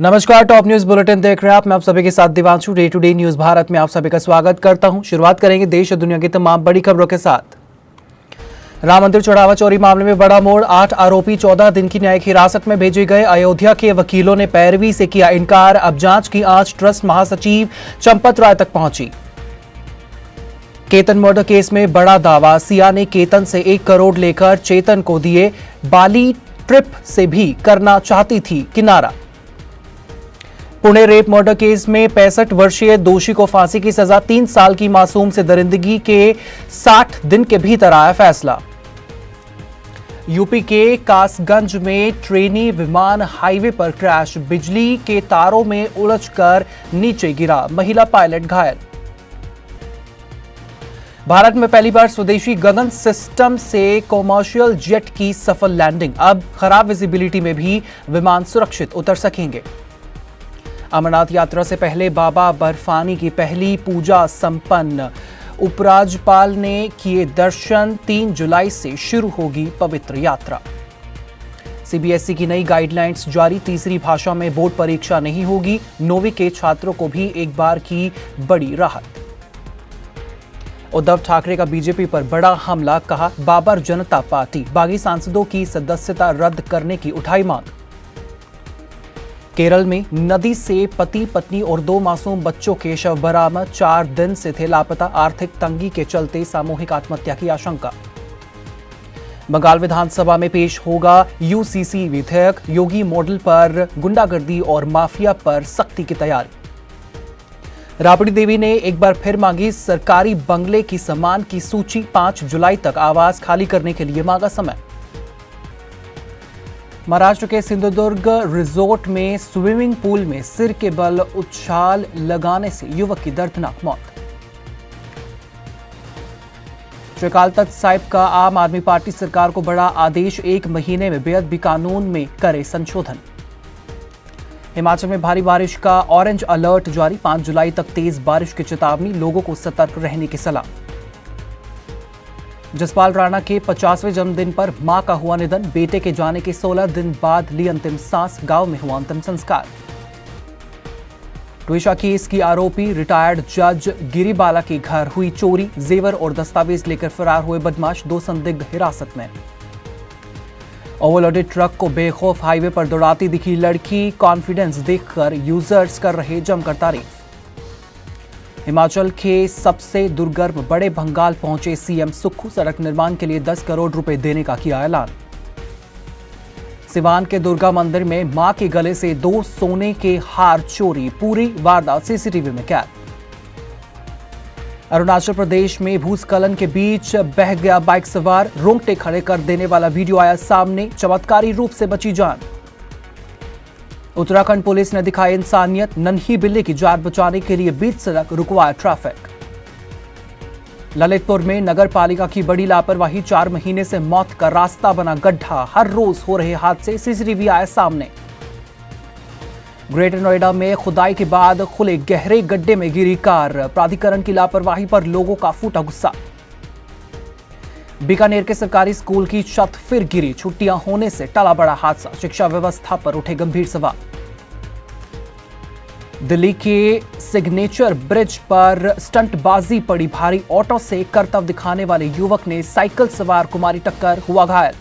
नमस्कार, top news bulletin देख रहे हैं मैं आप सभी के साथ Divanshu. Day to day news Bharat में आप सभी का स्वागत करता हूं। शुरुआत करेंगे देश और दुनिया की तमाम बड़ी खबरों के साथ। राम मंदिर चढ़ावा चोरी मामले में बड़ा मोड़, 8 आरोपी 14 दिन की न्यायिक हिरासत में भेजे गए। अयोध्या के वकीलों ने पैरवी से किया इनकार। अब जांच की आंच ट्रस्ट महासचिव चंपत राय तक पहुंची। केतन मर्डर केस में बड़ा दावा, सिया ने केतन से 1 करोड़ लेकर चेतन को दिए। बाली ट्रिप से भी करना चाहती थी किनारा। पुणे रेप मर्डर केस में 65 वर्षीय दोषी को फांसी की सजा, 3 साल की मासूम से दरिंदगी के 60 दिन के भीतर आया फैसला। यूपी के कासगंज में ट्रेनी विमान हाईवे पर क्रैश, बिजली के तारों में उलझकर नीचे गिरा, महिला पायलट घायल। भारत में पहली बार स्वदेशी गगन सिस्टम से कॉमर्शियल जेट की सफल लैंडिंग, अब खराब विजिबिलिटी में भी विमान सुरक्षित उतर सकेंगे। अमरनाथ यात्रा से पहले बाबा बर्फानी की पहली पूजा संपन्न, उपराज्यपाल ने किए दर्शन। 3 जुलाई से शुरू होगी पवित्र यात्रा। सीबीएसई की नई गाइडलाइंस जारी, तीसरी भाषा में बोर्ड परीक्षा नहीं होगी। 9वीं के छात्रों को भी एक बार की बड़ी राहत। उद्धव ठाकरे का बीजेपी पर बड़ा हमला, कहा बाबर जनता पार्टी बागी सांसदों की सदस्यता रद्द करने की उठाई मांग। केरल में नदी से पति पत्नी और 2 मासूम बच्चों के शव बरामद, 4 दिन से थे लापता। आर्थिक तंगी के चलते सामूहिक आत्महत्या की आशंका। बंगाल विधानसभा में पेश होगा यूसीसी विधेयक, योगी मॉडल पर गुंडागर्दी और माफिया पर सख्ती की तैयारी। राबड़ी देवी ने एक बार फिर मांगी सरकारी बंगले की सम्मान की सूची, 5 जुलाई तक आवास खाली करने के लिए मांगा समय। महाराष्ट्र के सिंधुदुर्ग रिजोर्ट में स्विमिंग पूल में सिर के बल उछाल लगाने से युवक की दर्दनाक मौत। त्रिकाल तख्त साहिब का आम आदमी पार्टी सरकार को बड़ा आदेश, 1 महीने में बेअदबी कानून में करे संशोधन। हिमाचल में भारी बारिश का ऑरेंज अलर्ट जारी, 5 जुलाई तक तेज बारिश की चेतावनी, लोगों को सतर्क रहने की सलाह। जसपाल राणा के 50वें जन्मदिन पर मां का हुआ निधन, बेटे के जाने के 16 दिन बाद ली अंतिम सांस, गांव में हुआ अंतिम संस्कार। ट्विशा केस की आरोपी रिटायर्ड जज गिरिबाला के घर हुई चोरी, जेवर और दस्तावेज लेकर फरार हुए बदमाश, 2 संदिग्ध हिरासत में। ओवरलोडेड ट्रक को बेखौफ हाईवे पर दौड़ाती दिखी लड़की, कॉन्फिडेंस देखकर यूजर्स कर रहे जमकर तारीफ। हिमाचल के सबसे दुर्गम बड़े भंगाल पहुंचे सीएम सुक्खू, सड़क निर्माण के लिए 10 करोड़ रुपए देने का किया ऐलान। सिवान के दुर्गा मंदिर में मां के गले से 2 सोने के हार चोरी, पूरी वारदात सीसीटीवी में कैद। अरुणाचल प्रदेश में भूस्खलन के बीच बह गया बाइक सवार, रोंगटे खड़े कर देने वाला वीडियो आया सामने, चमत्कारी रूप से बची जान। उत्तराखंड पुलिस ने दिखाई इंसानियत, नन्ही बिल्ली की जान बचाने के लिए बीच सड़क रुकवाया ट्रैफिक। ललितपुर में नगर पालिका की बड़ी लापरवाही, 4 महीने से मौत का रास्ता बना गड्ढा, हर रोज हो रहे हादसे, सीसीटीवी आया सामने। ग्रेटर नोएडा में खुदाई के बाद खुले गहरे गड्ढे में गिरी कार, प्राधिकरण की लापरवाही पर लोगों का फूटा गुस्सा। बीकानेर के सरकारी स्कूल की छत फिर गिरी, छुट्टियां होने से टला बड़ा हादसा, शिक्षा व्यवस्था पर उठे गंभीर सवाल। दिल्ली के सिग्नेचर ब्रिज पर स्टंटबाजी पड़ी भारी, ऑटो से करतब दिखाने वाले युवक ने साइकिल सवार को मारी टक्कर, हुआ घायल।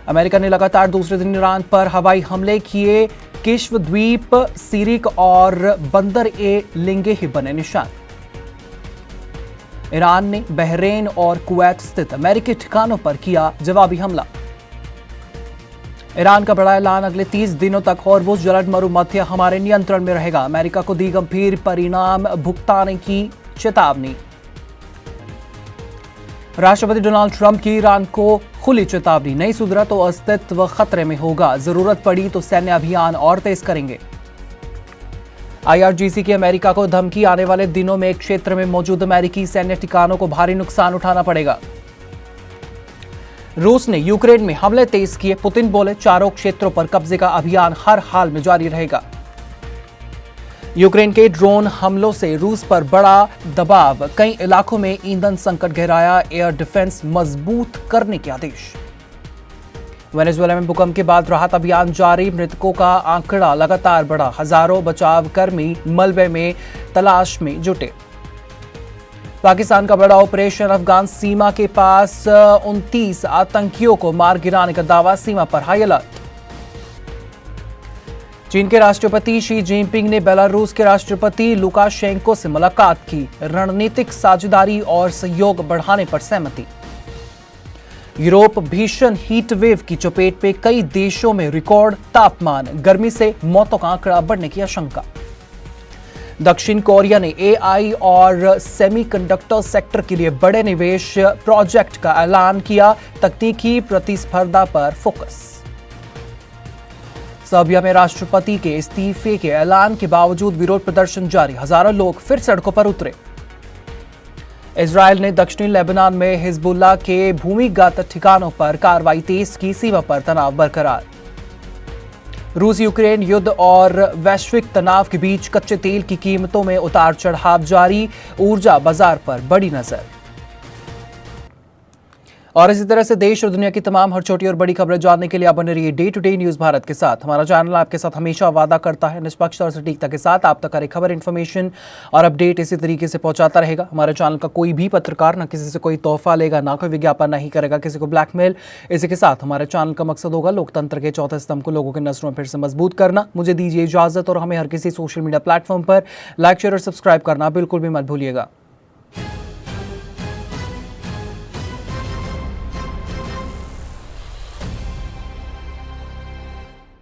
अमेरिका ने लगातार दूसरे दिन ईरान पर हवाई हमले किए, केशव द्वीप, सीरिक और बंदर ए लिंगे ही बने निशान। ईरान ने बहरेन और कुवैत स्थित अमेरिकी ठिकानों पर किया जवाबी हमला। ईरान का बड़ा ऐलान, अगले 30 दिनों तक हॉर्मुज़ जलमरू मध्य हमारे नियंत्रण में रहेगा, अमेरिका को दी गंभीर परिणाम भुगताने की चेतावनी। राष्ट्रपति डोनाल्ड ट्रंप की ईरान को खुली चेतावनी, नहीं सुधरा तो अस्तित्व खतरे में होगा, जरूरत पड़ी तो सैन्य अभियान और तेज करेंगे। आईआरजीसी की अमेरिका को धमकी, आने वाले दिनों में एक क्षेत्र में मौजूद अमेरिकी सैन्य ठिकानों को भारी नुकसान उठाना पड़ेगा। रूस ने यूक्रेन में हमले तेज किए, पुतिन बोले चारों क्षेत्रों पर कब्जे का अभियान हर हाल में जारी रहेगा। यूक्रेन के ड्रोन हमलों से रूस पर बड़ा दबाव, कई इलाकों में ईंधन संकट गहराया, एयर डिफेंस मजबूत करने के आदेश। वेनेजुएला में भूकंप के बाद राहत अभियान जारी, मृतकों का आंकड़ा लगातार बढ़ा, हजारों बचाव कर्मी मलबे में तलाश में जुटे। पाकिस्तान का बड़ा ऑपरेशन, अफगान सीमा के पास 29 आतंकियों को मार गिराने का दावा, सीमा पर हाई अलर्ट। चीन के राष्ट्रपति शी जिनपिंग ने बेलारूस के राष्ट्रपति लुकाशेंको से मुलाकात की, रणनीतिक साझेदारी और सहयोग बढ़ाने पर सहमति। यूरोप भीषण हीट वेव की चपेट में, कई देशों में रिकॉर्ड तापमान, गर्मी से मौतों का आंकड़ा बढ़ने की आशंका। दक्षिण कोरिया ने एआई और सेमीकंडक्टर सेक्टर के लिए बड़े निवेश प्रोजेक्ट का ऐलान किया, तकनीकी प्रतिस्पर्धा पर फोकस। सर्बिया में राष्ट्रपति के इस्तीफे के ऐलान के बावजूद विरोध प्रदर्शन जारी, हजारों लोग फिर सड़कों पर उतरे। इजरायल ने दक्षिणी लेबनान में हिजबुल्लाह के भूमिगत ठिकानों पर कार्रवाई तेज की, सीमा पर तनाव बरकरार। रूस यूक्रेन युद्ध और वैश्विक तनाव के बीच कच्चे तेल की कीमतों में उतार चढ़ाव जारी, ऊर्जा बाजार पर बड़ी नजर। और इसी तरह से देश और दुनिया की तमाम हर छोटी और बड़ी खबरें जानने के लिए आप बने रहिए day to day news Bharat के साथ। हमारा चैनल आपके साथ हमेशा वादा करता है निष्पक्ष और सटीकता के साथ आप तक हर एक खबर, इन्फॉर्मेशन और अपडेट इसी तरीके से पहुंचाता रहेगा। हमारे चैनल का कोई भी पत्रकार ना किसी से कोई तोहफा लेगा, ना कोई विज्ञापन नहीं करेगा, किसी को ब्लैकमेल। इसी के साथ हमारे चैनल का मकसद होगा लोकतंत्र के चौथे स्तंभ को लोगों की नजरों में फिर से मजबूत करना। मुझे दीजिए इजाजत और हमें हर किसी सोशल मीडिया प्लेटफॉर्म पर लाइक, शेयर और सब्सक्राइब करना बिल्कुल भी मत भूलिएगा।